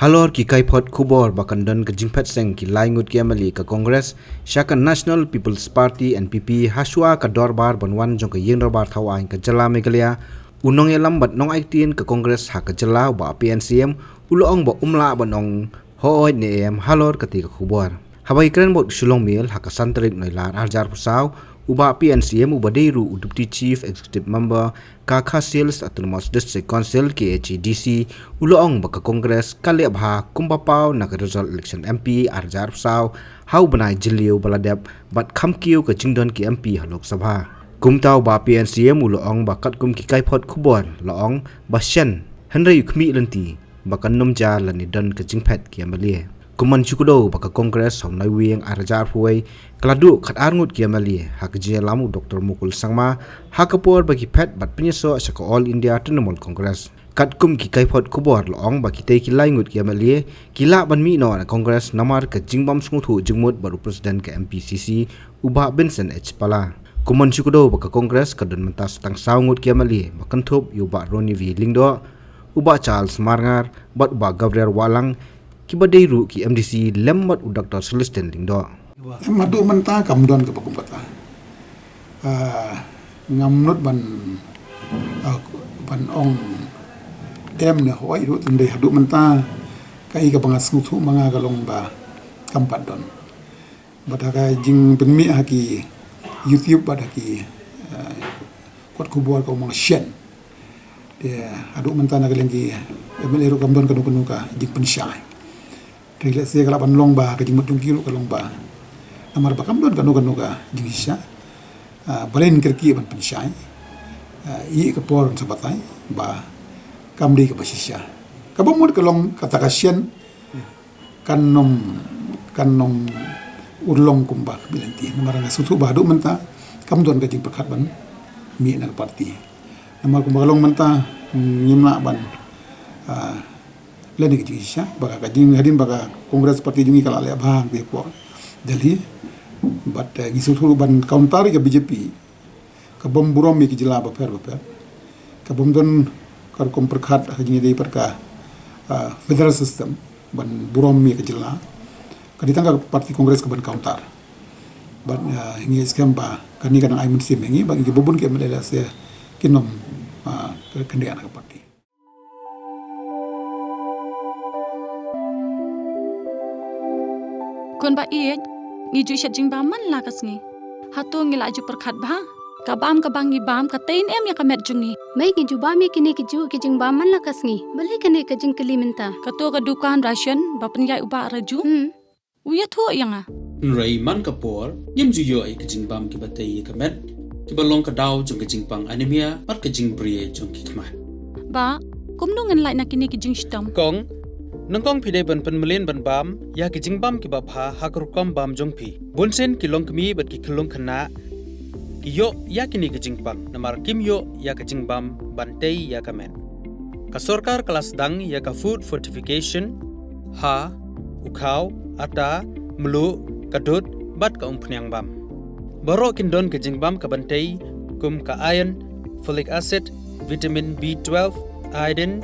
Halor ki kaipot Khubor bakandon ke jingpet seng ki laingut ki MLA ke Kongres Syakan National People's Party NPP haswa ke dorbar banwan jong ke yengdorbar thawain ke jela Meghalaya unong ya lambat nong aitin ke Kongres ha ke jela ba PNCM uloong ba umla banong Hooid ne Halor ketika Khubor habai keren bot Shillong Mail ha ke santrik noilar harjar pusau uba PNCM uba deiru Deputy Chief Executive Member Kakha Sales Autonomous District Council KHDC uloong baka Kongres kali abha kumpapau nak result election MP arjar pusau hau benai jiliu baladep bat khamkiu ke jingdon ki MP halok sabha kumtau ba PNCM uloong bakat kum ki kaipot Khubor loong basyan henry khmi lenti baka nomja lani don ke jingphet ki MLA kuman chukudo baka Kongres hom nai wieng arjar huai kladu khat arngut ki MLA hak je lamu Dr Mukul Sangma hakapor bagi pet bat penyeso saka All India Trinamool Congress kat kum ki kaipot Khubor loong baki te ki laingut ki MLA kila ban mi no na Congress namar ke jingbam snguthu jingmut baru presiden ke MPCC ubah Benson H Pala kuman chukudo baka Congress kadon mentas tang saungut ki MLA bakan thup yuba Roni V Lingdo ubah Charles Marngar bat ubah Gabriel Walang kibadeiru ki MDC lemmat u Dr Celestin Lingdo madu mentah kamdon ke pakumpata ngamnut ban ong ne hoi ru tinde hadu mentah kai ka bangas ngutu manga galong ba kampat don badaka jing benmi haki YouTube badaki kot Khubor ko mong shen de hadu mentah nagalenggi MLA ru kamdon kanu ka jing pensyai relasi kalau ban long ba ke jimut kiru ka long ba amar bakam don kanu ka jingisha balen kerki ban pensyai i ke por sabatai ba kamdi ke basisya kabamud ke long kata kasien kanom urlong kumba bilanti namara sutu ba du menta kam don ka jing perkat ban mi na parti namar kumba long menta nyimna ban leni ke jingisha baka kajing hadin baka Kongres Parti Jungi kala le bhang de po Delhi but ngisutu ban counter ke BJP ka bom burom mi ke jila ba per ka bom don kar kom perkhat ha jingi dei perka federal system ban burom mi ke jila ka ditangka parti Kongres ke ban counter ban ngi skam ba kani kadang ai mun sim ngi ba ngi bobun ke MLA se kinom kendian ke parti kon ba iet ngi ju shet jing ba man la kas ngi hato ngi la ju perkhat ba ka bam ngi bam ka tein em ya ka met jungi mai ngi ju ba mi kini ki ju ki jing ba man la kas ngi bale kene ka jing kali minta ka to ka dukan ration ba penyai uba raju uya tho yanga nrai man ka por yim ju yo ai ka jing bam ki batei ka met ki balong ka daw jong ka jing pang anemia pat ka jing brie jong ki khma ba kumnu ngan lai na kini ki jing stam Cong nangkong pide ban penmelin ban bam ya ki jingbam ki bapha hakrukam bam jongpi bunsen ki longkmi bat ki khulung khana yo ya kini ki jingpang namar kim yo ya ki jingbam bantei ya kamen ka sarkar kelas dang ya ka food fortification ha ukhau ata mlu kadut bat ka umpnyang bam baro kin don ki jingbam ka bantei kum ka iron folic acid vitamin B12 iodine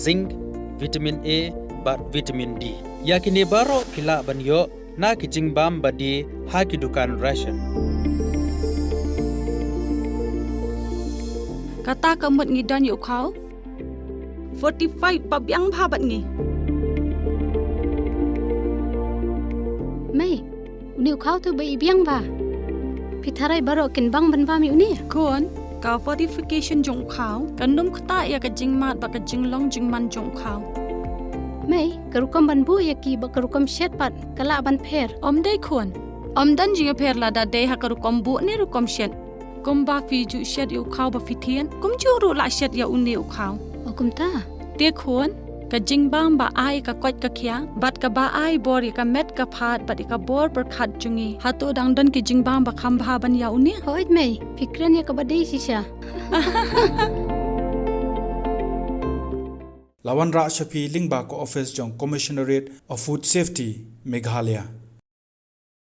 zinc vitamin A bat vitamin D yakini baro kila banyo na kijing bam badi haki dukan ration kata kamut ngi dan yu khau 45 pabyang bha bat ngi mai uni khau tu bai biang ba pitharai baro kin bang ban ba mi uni kon ka fortification jong khau kanum khata ya ka jing mat ba ka jing long jing man jong khau mai karukam ban bu ya ki ba karukam shet pat kala ban pher om dei khon om dan jinga pher la da dei ha karukom bu ne rukom shet kum ba fi ju shet yu khau ba fi thien kum chu ru la shet ya uni u khau okum ta te khon ka jing bam ba ai ka kwat ka khya bat ka ba ai bor ka met ka phat bat ka bor per khat jungi hato dang dan ki jing bam ba kham bha ban ya uni hoit mai fikran ya ka ba dei sisha Lawan Ra Shafi Lingba ko office jong Commissionerate of Food Safety Meghalaya